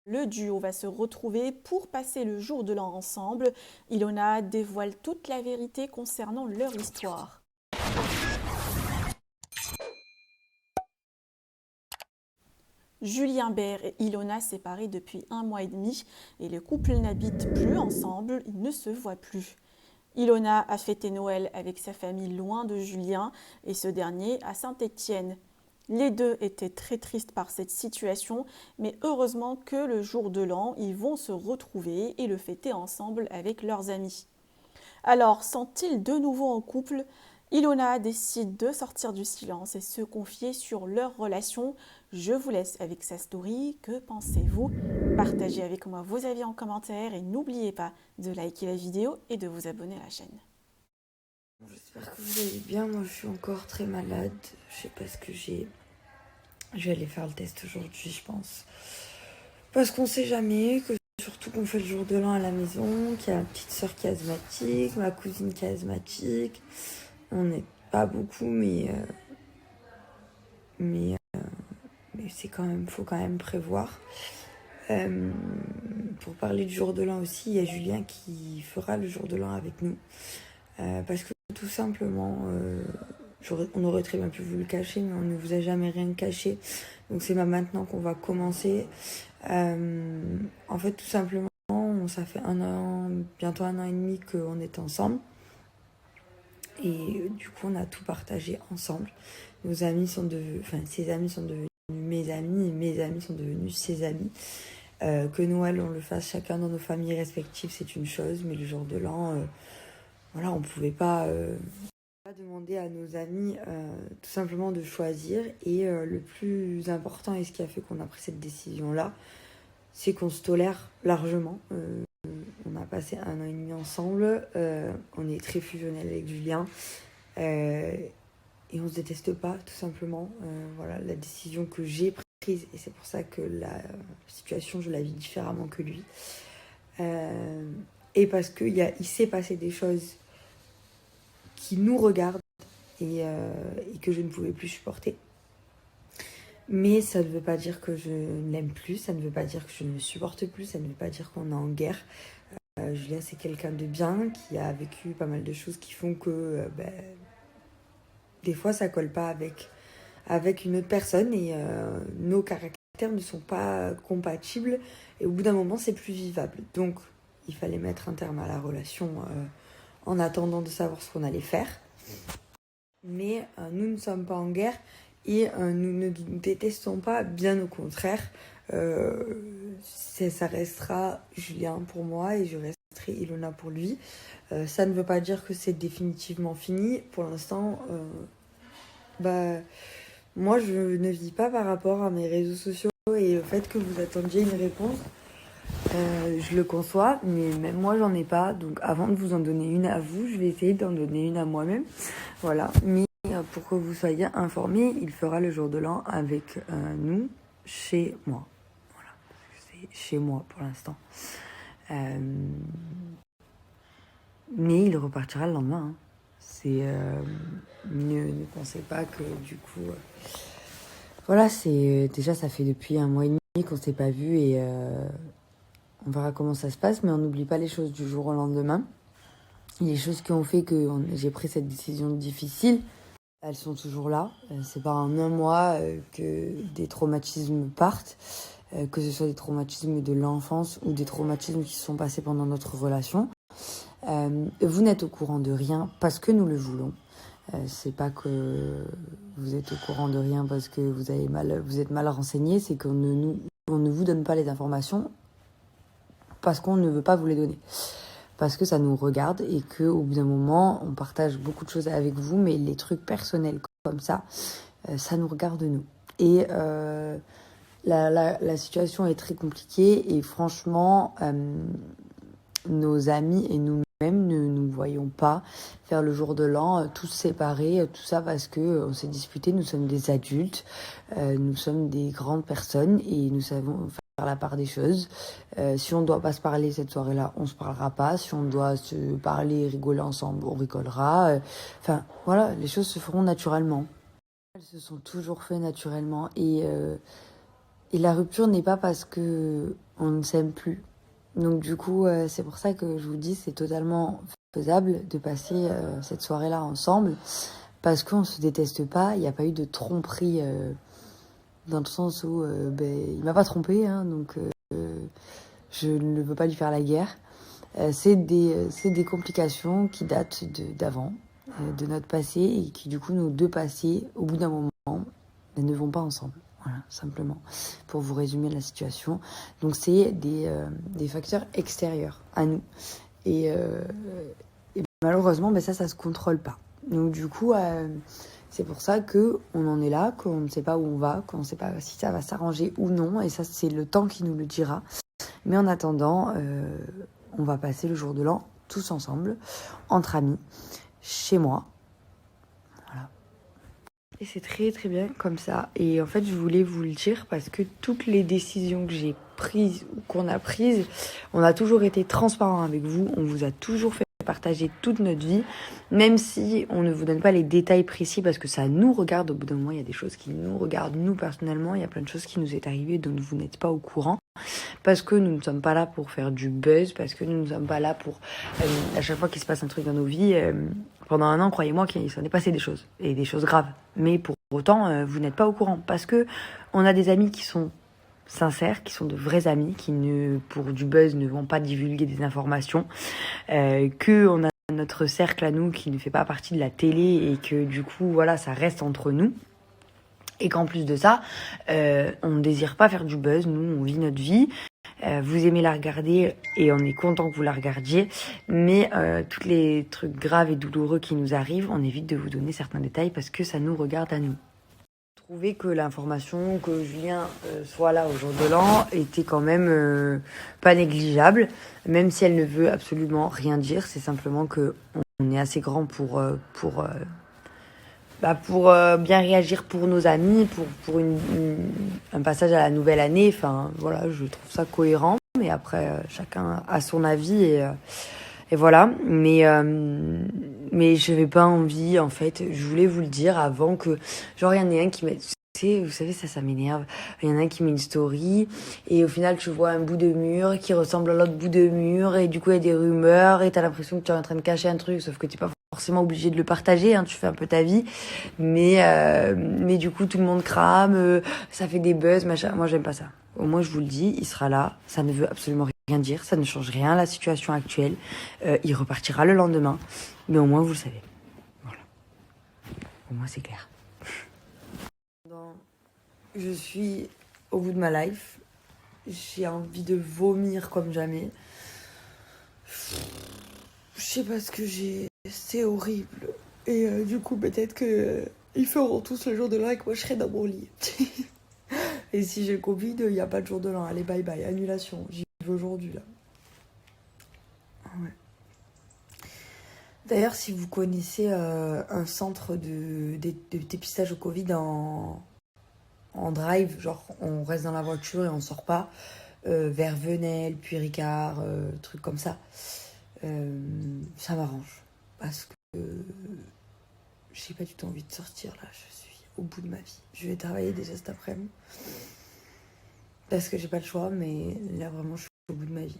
Le duo va se retrouver pour passer le jour de l'an ensemble. Ilona dévoile toute la vérité concernant leur histoire. Julien Bert et Ilona séparés depuis 1 mois et demi et le couple n'habite plus ensemble, ils ne se voient plus. Ilona a fêté Noël avec sa famille loin de Julien et ce dernier à Saint-Étienne. Les deux étaient très tristes par cette situation, mais heureusement que le jour de l'an, ils vont se retrouver et le fêter ensemble avec leurs amis. Alors, sont-ils de nouveau en couple? Ilona décide de sortir du silence et se confier sur leur relation. Je vous laisse avec sa story. Que pensez-vous? Partagez avec moi vos avis en commentaire et n'oubliez pas de liker la vidéo et de vous abonner à la chaîne. J'espère que vous allez bien. Moi, je suis encore très malade. Je sais pas ce que j'ai. Je vais aller faire le test aujourd'hui, je pense. Parce qu'on sait jamais, que surtout qu'on fait le jour de l'an à la maison, qu'il y a ma petite soeur qui est asthmatique, ma cousine qui est asthmatique. On n'est pas beaucoup, mais c'est quand même, faut quand même prévoir. Pour parler du jour de l'an aussi, il y a Julien qui fera le jour de l'an avec nous. Parce que tout simplement, on aurait très bien pu vous le cacher, mais on ne vous a jamais rien caché. Donc c'est maintenant qu'on va commencer. En fait, tout simplement, ça fait bientôt 1 an et demi qu'on est ensemble. Et du coup, on a tout partagé ensemble. Ses amis sont devenus mes amis et mes amis sont devenus ses amis. Que Noël, on le fasse chacun dans nos familles respectives, c'est une chose, mais le jour de l'an, voilà, on pouvait pas demander à nos amis tout simplement de choisir. Et le plus important, et ce qui a fait qu'on a pris cette décision-là, c'est qu'on se tolère largement. On a passé 1 an et demi ensemble, on est très fusionnel avec Julien, et on se déteste pas, tout simplement. Voilà, la décision que j'ai prise, et c'est pour ça que la situation, je la vis différemment que lui. Et parce qu'il s'est passé des choses qui nous regardent et que je ne pouvais plus supporter. Mais ça ne veut pas dire que je ne l'aime plus, ça ne veut pas dire que je ne le supporte plus, ça ne veut pas dire qu'on est en guerre. Julien, c'est quelqu'un de bien, qui a vécu pas mal de choses qui font que des fois ça colle pas avec une autre personne et nos caractères ne sont pas compatibles et au bout d'un moment c'est plus vivable. Donc il fallait mettre un terme à la relation en attendant de savoir ce qu'on allait faire. Mais nous ne sommes pas en guerre et nous ne nous détestons pas, bien au contraire. Ça restera Julien pour moi et je resterai Ilona pour lui. Ça ne veut pas dire que c'est définitivement fini. Pour l'instant, moi je ne vis pas par rapport à mes réseaux sociaux et au fait que vous attendiez une réponse. Je le conçois, mais même moi j'en ai pas. Donc avant de vous en donner une à vous, je vais essayer d'en donner une à moi-même. Voilà. Mais pour que vous soyez informés, il fera le jour de l'an avec nous chez moi. Voilà. C'est chez moi pour l'instant. Mais il repartira le lendemain. Ne pensez pas que du coup. Voilà, déjà ça fait depuis 1 mois et demi qu'on s'est pas vu et on verra comment ça se passe, mais on n'oublie pas les choses du jour au lendemain. Les choses qui ont fait que j'ai pris cette décision difficile, elles sont toujours là. C'est pas en 1 mois que des traumatismes partent, que ce soit des traumatismes de l'enfance ou des traumatismes qui se sont passés pendant notre relation. Vous n'êtes au courant de rien parce que nous le voulons. C'est pas que vous êtes au courant de rien parce que vous êtes mal renseigné, c'est qu'on ne vous donne pas les informations parce qu'on ne veut pas vous les donner. Parce que ça nous regarde et qu'au bout d'un moment, on partage beaucoup de choses avec vous, mais les trucs personnels comme ça, ça nous regarde nous. Et la situation est très compliquée et franchement, nos amis et nous-mêmes ne nous voyons pas faire le jour de l'an, tous séparés, tout ça parce que on s'est disputé, nous sommes des adultes, nous sommes des grandes personnes et nous savons faire la part des choses. Si on doit pas se parler cette soirée-là, on se parlera pas. Si on doit se parler et rigoler ensemble, on rigolera. Enfin, voilà, les choses se feront naturellement. Elles se sont toujours fait naturellement et Et la rupture n'est pas parce que on ne s'aime plus. Donc du coup, c'est pour ça que je vous dis, c'est totalement faisable de passer cette soirée-là ensemble, parce qu'on se déteste pas. Il n'y a pas eu de tromperie dans le sens où il m'a pas trompé, hein, donc je ne veux pas lui faire la guerre. C'est des complications qui datent d'avant, de notre passé, et qui du coup, nos deux passés, au bout d'un moment, ne vont pas ensemble. Voilà, simplement, pour vous résumer la situation. Donc c'est des facteurs extérieurs à nous. Et malheureusement, ça se contrôle pas. Donc du coup, c'est pour ça qu'on en est là, qu'on ne sait pas où on va, qu'on ne sait pas si ça va s'arranger ou non. Et ça, c'est le temps qui nous le dira. Mais en attendant, on va passer le jour de l'an tous ensemble, entre amis, chez moi. Voilà. Et c'est très très bien comme ça. Et en fait, je voulais vous le dire parce que toutes les décisions que j'ai prises ou qu'on a prises, on a toujours été transparent avec vous. On vous a toujours fait partager toute notre vie, même si on ne vous donne pas les détails précis parce que ça nous regarde. Au bout d'un moment, il y a des choses qui nous regardent, nous personnellement. Il y a plein de choses qui nous est arrivées dont vous n'êtes pas au courant. Parce que nous ne sommes pas là pour faire du buzz, parce que nous ne sommes pas là pour... à chaque fois qu'il se passe un truc dans nos vies, pendant un an, croyez-moi qu'il s'en est passé des choses, et des choses graves. Mais pour autant, vous n'êtes pas au courant, parce que on a des amis qui sont sincères, qui sont de vrais amis, qui pour du buzz ne vont pas divulguer des informations, que on a notre cercle à nous qui ne fait pas partie de la télé, et que du coup, voilà, ça reste entre nous. Et qu'en plus de ça, on ne désire pas faire du buzz, nous on vit notre vie, vous aimez la regarder et on est content que vous la regardiez, mais tous les trucs graves et douloureux qui nous arrivent, on évite de vous donner certains détails parce que ça nous regarde à nous. Trouver que l'information que Julien soit là au jour de l'an était quand même pas négligeable, même si elle ne veut absolument rien dire, c'est simplement que on est assez grand pour bien réagir pour nos amis, pour un passage à la nouvelle année. Enfin, voilà, je trouve ça cohérent. Mais après, chacun a son avis et voilà. Mais j'avais pas envie, en fait. Je voulais vous le dire avant que... Genre, il y en a un qui m'a... Vous savez, ça m'énerve. Il y en a un qui met une story et au final, tu vois un bout de mur qui ressemble à l'autre bout de mur et du coup, il y a des rumeurs et t'as l'impression que tu es en train de cacher un truc, sauf que t'es pas forcément obligé de le partager, hein, tu fais un peu ta vie. Mais du coup, tout le monde crame, ça fait des buzz, machin. Moi, j'aime pas ça. Au moins, je vous le dis, il sera là. Ça ne veut absolument rien dire. Ça ne change rien à la situation actuelle. Il repartira le lendemain. Mais au moins, vous le savez. Voilà. Au moins, c'est clair. Je suis au bout de ma life. J'ai envie de vomir comme jamais. Je sais pas ce que j'ai. C'est horrible. Et du coup, peut-être que ils feront tous le jour de l'an et que moi je serai dans mon lit. Et si j'ai Covid, il n'y a pas de jour de l'an. Allez, bye bye, annulation. J'y vais aujourd'hui là. Ouais. D'ailleurs, si vous connaissez un centre de dépistage au Covid en drive, genre on reste dans la voiture et on sort pas, vers Venelle, puis Ricard, trucs comme ça, ça m'arrange. Parce que j'ai pas du tout envie de sortir là, je suis au bout de ma vie. Je vais travailler déjà cet après-midi. Parce que j'ai pas le choix, mais là vraiment je suis au bout de ma vie.